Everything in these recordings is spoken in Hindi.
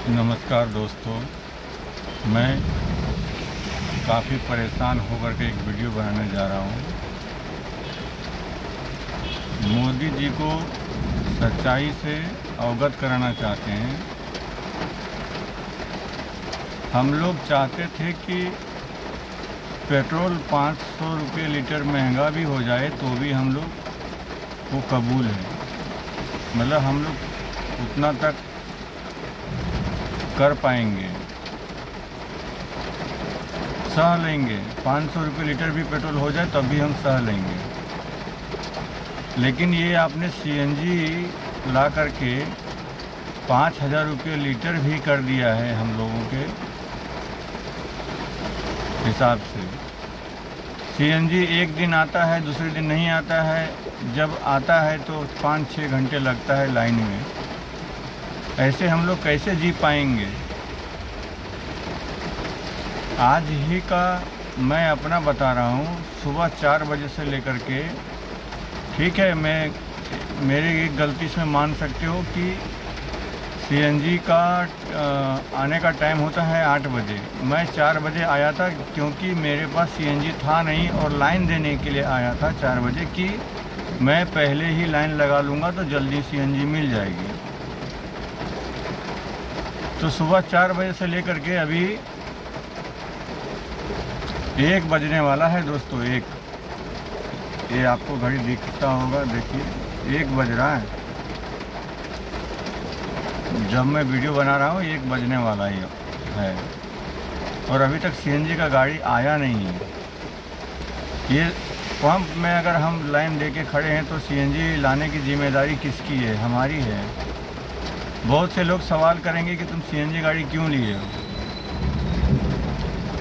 नमस्कार दोस्तों, मैं काफ़ी परेशान होकर के एक वीडियो बनाने जा रहा हूँ। मोदी जी को सच्चाई से अवगत कराना चाहते हैं। हम लोग चाहते थे कि पेट्रोल 500 रुपये लीटर महंगा भी हो जाए तो भी हम लोग वो कबूल है, मतलब हम लोग उतना तक कर पाएंगे, सह लेंगे। 500 रुपये लीटर भी पेट्रोल हो जाए तब भी हम सह लेंगे। लेकिन ये आपने सीएनजी ला करके 5,000 रुपये लीटर भी कर दिया है हम लोगों के हिसाब से। सीएनजी एक दिन आता है, दूसरे दिन नहीं आता है। जब आता है तो 5-6 घंटे लगता है लाइन में। ऐसे हम लोग कैसे जी पाएंगे? आज ही का मैं अपना बता रहा हूँ। सुबह 4 बजे से लेकर के, ठीक है, मेरी एक गलती से मान सकते हो कि सीएनजी का आने का टाइम होता है 8 बजे। मैं 4 बजे आया था क्योंकि मेरे पास सीएनजी था नहीं और लाइन देने के लिए आया था 4 बजे कि मैं पहले ही लाइन लगा लूँगा तो जल्दी सीएनजी मिल जाएगी। तो सुबह 4 बजे से लेकर के अभी 1 बजने वाला है दोस्तों। ये आपको घड़ी दिखता होगा, देखिए 1 बज रहा है। जब मैं वीडियो बना रहा हूँ 1 बजने वाला ही है और अभी तक सीएनजी का गाड़ी आया नहीं है। ये पंप में अगर हम लाइन लेके खड़े हैं तो सीएनजी लाने की जिम्मेदारी किसकी है? हमारी है। बहुत से लोग सवाल करेंगे कि तुम सीएनजी गाड़ी क्यों लिए हो।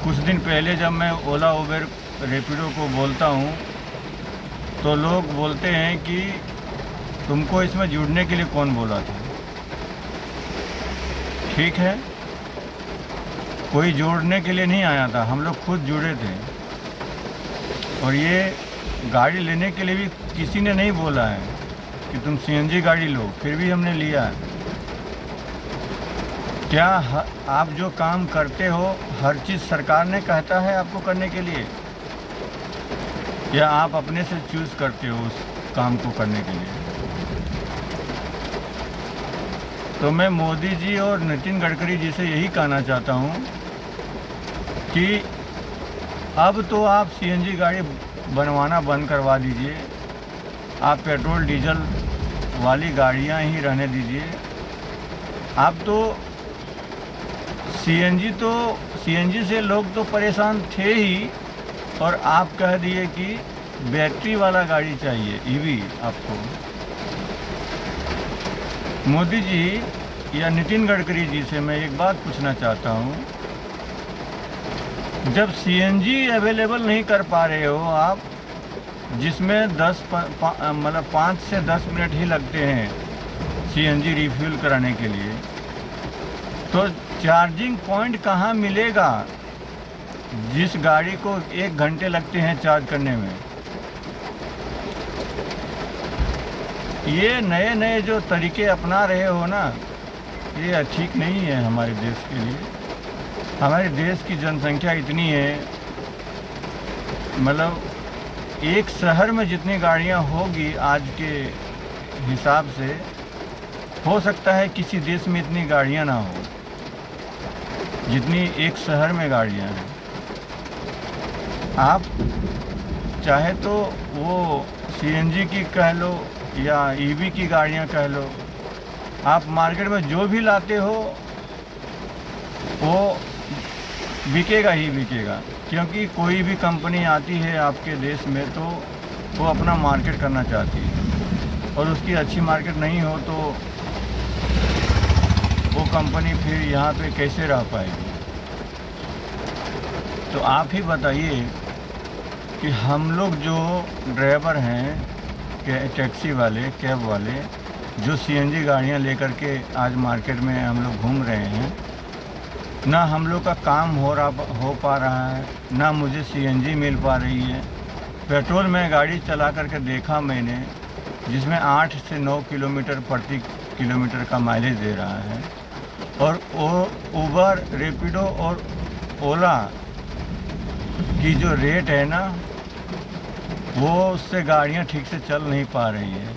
कुछ दिन पहले जब मैं ओला, उबेर, रैपिडो को बोलता हूँ तो लोग बोलते हैं कि तुमको इसमें जुड़ने के लिए कौन बोला था? ठीक है, कोई जोड़ने के लिए नहीं आया था, हम लोग खुद जुड़े थे। और ये गाड़ी लेने के लिए भी किसी ने नहीं बोला है कि तुम सीएनजी गाड़ी लो, फिर भी हमने लिया है। क्या आप जो काम करते हो हर चीज़ सरकार ने कहता है आपको करने के लिए, या आप अपने से चूज़ करते हो उस काम को करने के लिए? तो मैं मोदी जी और नितिन गडकरी जी से यही कहना चाहता हूँ कि अब तो आप सीएनजी गाड़ी बनवाना बंद करवा दीजिए। आप पेट्रोल डीजल वाली गाड़ियाँ ही रहने दीजिए। आप तो सीएनजी से लोग तो परेशान थे ही, और आप कह दिए कि बैटरी वाला गाड़ी चाहिए, ईवी आपको। मोदी जी या नितिन गडकरी जी से मैं एक बात पूछना चाहता हूँ, जब सीएनजी अवेलेबल नहीं कर पा रहे हो आप, जिसमें 5 से 10 मिनट ही लगते हैं सीएनजी रिफ्यूल कराने के लिए, तो चार्जिंग पॉइंट कहाँ मिलेगा जिस गाड़ी को 1 घंटे लगते हैं चार्ज करने में? ये नए नए जो तरीके अपना रहे हो ना, ये ठीक नहीं है हमारे देश के लिए। हमारे देश की जनसंख्या इतनी है, मतलब एक शहर में जितनी गाड़ियाँ होगी आज के हिसाब से, हो सकता है किसी देश में इतनी गाड़ियाँ ना हो जितनी एक शहर में गाड़ियाँ हैं। आप चाहे तो वो सीएनजी की कह लो या ईवी की गाड़ियाँ कह लो, आप मार्केट में जो भी लाते हो वो बिकेगा ही बिकेगा। क्योंकि कोई भी कंपनी आती है आपके देश में तो वो अपना मार्केट करना चाहती है, और उसकी अच्छी मार्केट नहीं हो तो वो कंपनी फिर यहाँ पे कैसे रह पाएगी? तो आप ही बताइए कि हम लोग जो ड्राइवर हैं, टैक्सी वाले, कैब वाले, जो सीएनजी गाड़ियाँ लेकर के आज मार्केट में हम लोग घूम रहे हैं, ना हम लोग का काम हो पा रहा है, ना मुझे सीएनजी मिल पा रही है। पेट्रोल में गाड़ी चला करके देखा मैंने, जिसमें 8 से 9 किलोमीटर प्रति किलोमीटर का माइलेज दे रहा है, और वो उबर, रैपिडो और ओला की जो रेट है ना, वो उससे गाड़ियाँ ठीक से चल नहीं पा रही है।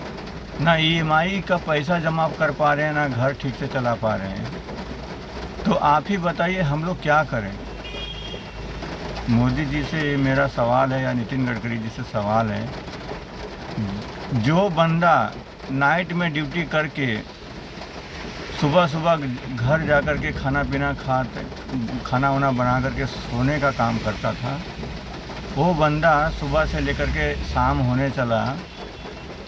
ना ईएमआई का पैसा जमा कर पा रहे हैं, ना घर ठीक से चला पा रहे हैं। तो आप ही बताइए हम लोग क्या करें। मोदी जी से मेरा सवाल है, या नितिन गडकरी जी से सवाल है, जो बंदा नाइट में ड्यूटी करके सुबह सुबह घर जा कर के खाना वाना बना करके सोने का काम करता था, वो बंदा सुबह से लेकर के शाम होने चला,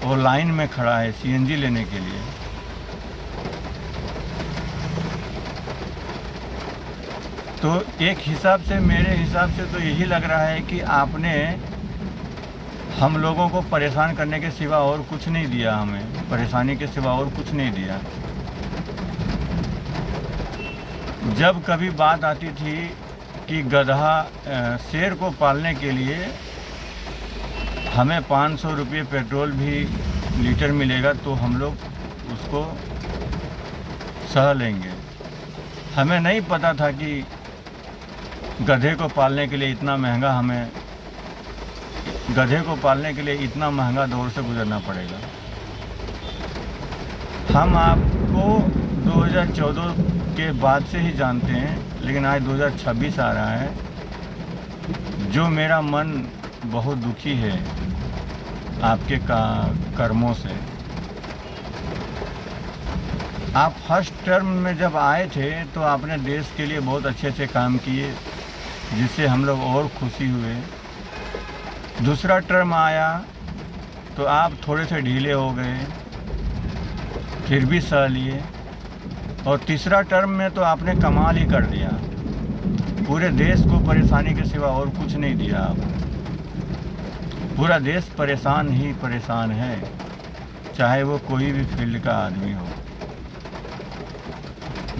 वो लाइन में खड़ा है सीएनजी लेने के लिए। तो एक हिसाब से, मेरे हिसाब से तो यही लग रहा है कि आपने हम लोगों को परेशान करने के सिवा और कुछ नहीं दिया, हमें परेशानी के सिवा और कुछ नहीं दिया। जब कभी बात आती थी कि शेर को पालने के लिए हमें 500 रुपये पेट्रोल भी लीटर मिलेगा तो हम लोग उसको सह लेंगे। हमें नहीं पता था कि गधे को पालने के लिए इतना महंगा दौर से गुजरना पड़ेगा। हम आपको 2014 के बाद से ही जानते हैं, लेकिन आज 2026 आ रहा है। जो मेरा मन बहुत दुखी है आपके कर्मों से। आप फर्स्ट टर्म में जब आए थे तो आपने देश के लिए बहुत अच्छे अच्छे काम किए, जिससे हम लोग और खुशी हुए। दूसरा टर्म आया तो आप थोड़े से ढीले हो गए, फिर भी सह लिए। और तीसरा टर्म में तो आपने कमाल ही कर दिया, पूरे देश को परेशानी के सिवा और कुछ नहीं दिया आप। पूरा देश परेशान ही परेशान है, चाहे वो कोई भी फील्ड का आदमी हो।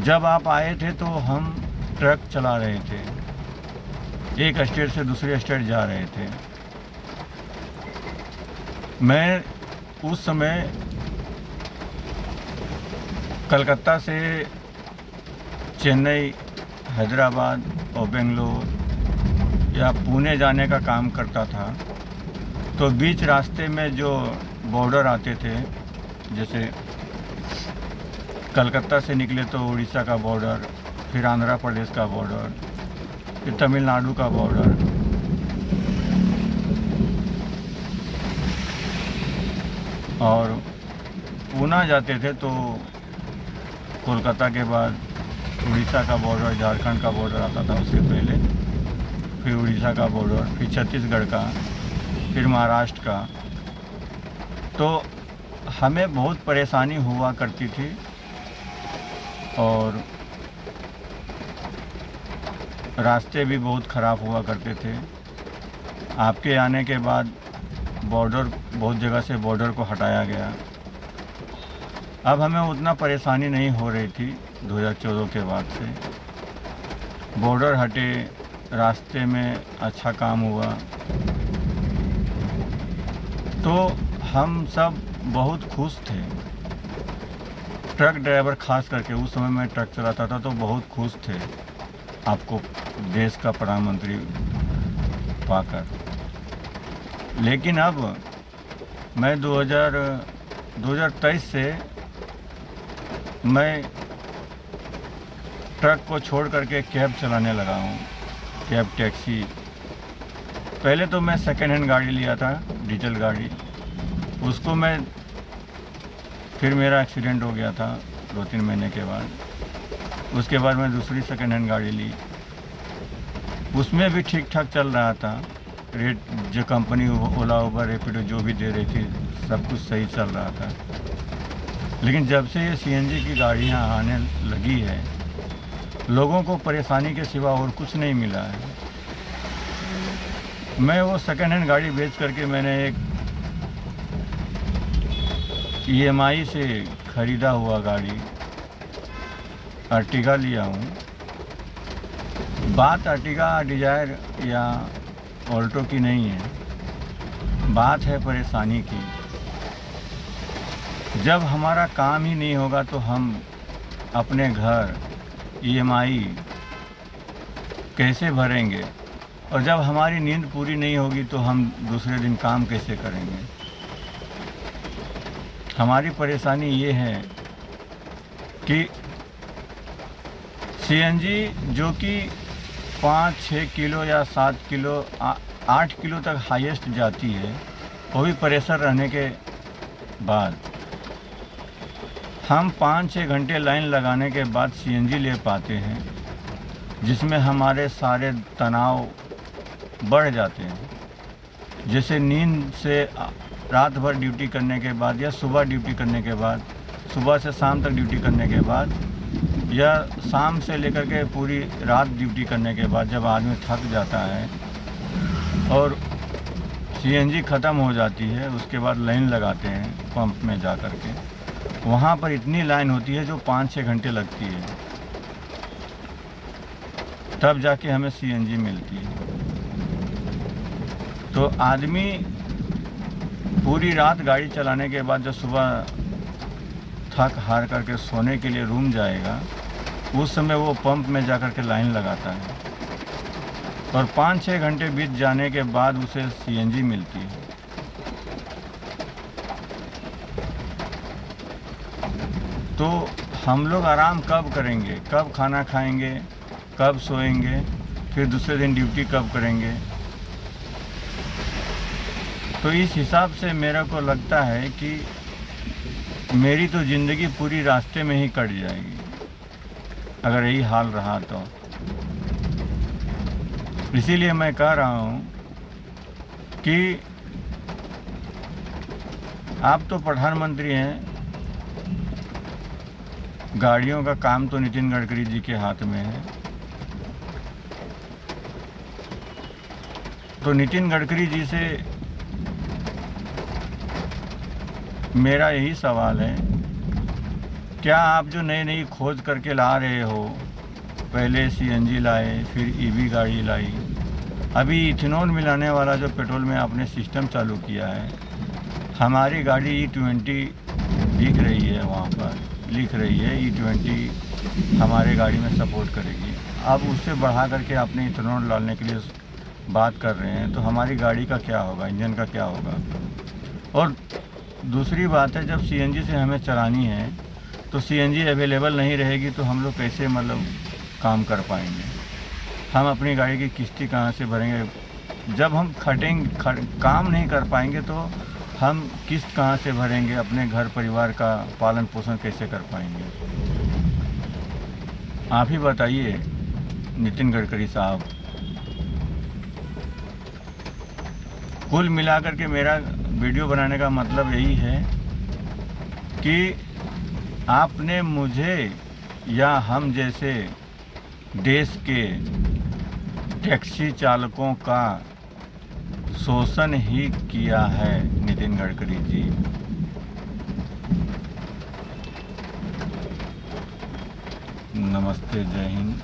जब आप आए थे तो हम ट्रक चला रहे थे, एक स्टेट से दूसरे स्टेट जा रहे थे। मैं उस समय कलकत्ता से चेन्नई, हैदराबाद और बेंगलोर या पुणे जाने का काम करता था। तो बीच रास्ते में जो बॉर्डर आते थे, जैसे कलकत्ता से निकले तो उड़ीसा का बॉर्डर, फिर आंध्र प्रदेश का बॉर्डर, फिर तमिलनाडु का बॉर्डर, और पूना जाते थे तो कोलकाता के बाद उड़ीसा का बॉर्डर, झारखंड का बॉर्डर आता था उसके पहले, फिर उड़ीसा का बॉर्डर, फिर छत्तीसगढ़ का, फिर महाराष्ट्र का। तो हमें बहुत परेशानी हुआ करती थी। और रास्ते भी बहुत ख़राब हुआ करते थे। आपके आने के बाद बहुत जगह से बॉर्डर को हटाया गया। अब हमें उतना परेशानी नहीं हो रही थी 2014 के बाद से। बॉर्डर हटे, रास्ते में अच्छा काम हुआ, तो हम सब बहुत खुश थे। ट्रक ड्राइवर खास करके, उस समय मैं ट्रक चलाता था, तो बहुत खुश थे आपको देश का प्रधानमंत्री पाकर। लेकिन अब मैं 2023 से मैं ट्रक को छोड़ करके कैब चलाने लगा हूँ, कैब टैक्सी। पहले तो मैं सेकेंड हैंड गाड़ी लिया था, डीजल गाड़ी। उसको फिर मेरा एक्सीडेंट हो गया था 2-3 महीने के बाद। उसके बाद मैं दूसरी सेकेंड हैंड गाड़ी ली, उसमें भी ठीक ठाक चल रहा था। रेट जो कंपनी ओला, उबर, रैपिडो जो भी दे रही थी, सब कुछ सही चल रहा था। लेकिन जब से ये सीएनजी की गाड़ियाँ आने लगी है, लोगों को परेशानी के सिवा और कुछ नहीं मिला है। मैं वो सेकेंड हैंड गाड़ी बेच करके मैंने एक ईएमआई से ख़रीदा हुआ गाड़ी अर्टिगा लिया हूँ। बात अर्टिगा, डिजायर या ऑल्टो की नहीं है, बात है परेशानी की। जब हमारा काम ही नहीं होगा तो हम अपने घर ईएमआई कैसे भरेंगे? और जब हमारी नींद पूरी नहीं होगी तो हम दूसरे दिन काम कैसे करेंगे? हमारी परेशानी ये है कि सीएनजी जो कि 5-6 किलो या 7 किलो 8 किलो तक हाईएस्ट जाती है, वो भी प्रेशर रहने के बाद हम 5-6 घंटे लाइन लगाने के बाद सीएनजी ले पाते हैं, जिसमें हमारे सारे तनाव बढ़ जाते हैं। जैसे नींद से रात भर ड्यूटी करने के बाद या सुबह ड्यूटी करने के बाद, सुबह से शाम तक ड्यूटी करने के बाद या शाम से लेकर के पूरी रात ड्यूटी करने के बाद जब आदमी थक जाता है और सीएनजी ख़त्म हो जाती है, उसके बाद लाइन लगाते हैं पंप में जा कर के। वहाँ पर इतनी लाइन होती है जो 5-6 घंटे लगती है, तब जाके हमें सीएनजी मिलती है। तो आदमी पूरी रात गाड़ी चलाने के बाद जब सुबह थक हार करके सोने के लिए रूम जाएगा, उस समय वो पंप में जा कर के लाइन लगाता है और 5-6 घंटे बीत जाने के बाद उसे सीएनजी मिलती है। तो हम लोग आराम कब करेंगे? कब खाना खाएंगे? कब सोएंगे? फिर दूसरे दिन ड्यूटी कब करेंगे? तो इस हिसाब से मेरे को लगता है कि मेरी तो ज़िंदगी पूरी रास्ते में ही कट जाएगी अगर यही हाल रहा तो। इसीलिए मैं कह रहा हूँ कि आप तो प्रधानमंत्री हैं, गाड़ियों का काम तो नितिन गडकरी जी के हाथ में है। तो नितिन गडकरी जी से मेरा यही सवाल है, क्या आप जो नई नई खोज करके ला रहे हो, पहले सीएनजी लाए, फिर ईवी गाड़ी लाई, अभी इथेनॉल मिलाने वाला जो पेट्रोल में आपने सिस्टम चालू किया है, हमारी गाड़ी E20 दिख रही है, वहाँ पर लिख रही है E20 हमारे गाड़ी में सपोर्ट करेगी। अब उससे बढ़ा करके आपने इथेनॉल डालने के लिए बात कर रहे हैं, तो हमारी गाड़ी का क्या होगा, इंजन का क्या होगा? और दूसरी बात है, जब सीएनजी से हमें चलानी है तो सीएनजी अवेलेबल नहीं रहेगी तो हम लोग कैसे काम कर पाएंगे? हम अपनी गाड़ी की किस्ती कहाँ से भरेंगे? जब हम काम नहीं कर पाएंगे तो हम किस्त कहाँ से भरेंगे? अपने घर परिवार का पालन पोषण कैसे कर पाएंगे? आप ही बताइए नितिन गडकरी साहब। कुल मिलाकर के मेरा वीडियो बनाने का मतलब यही है कि आपने मुझे या हम जैसे देश के टैक्सी चालकों का शोषण ही किया है नितिन गडकरी जी। नमस्ते, जय हिंद।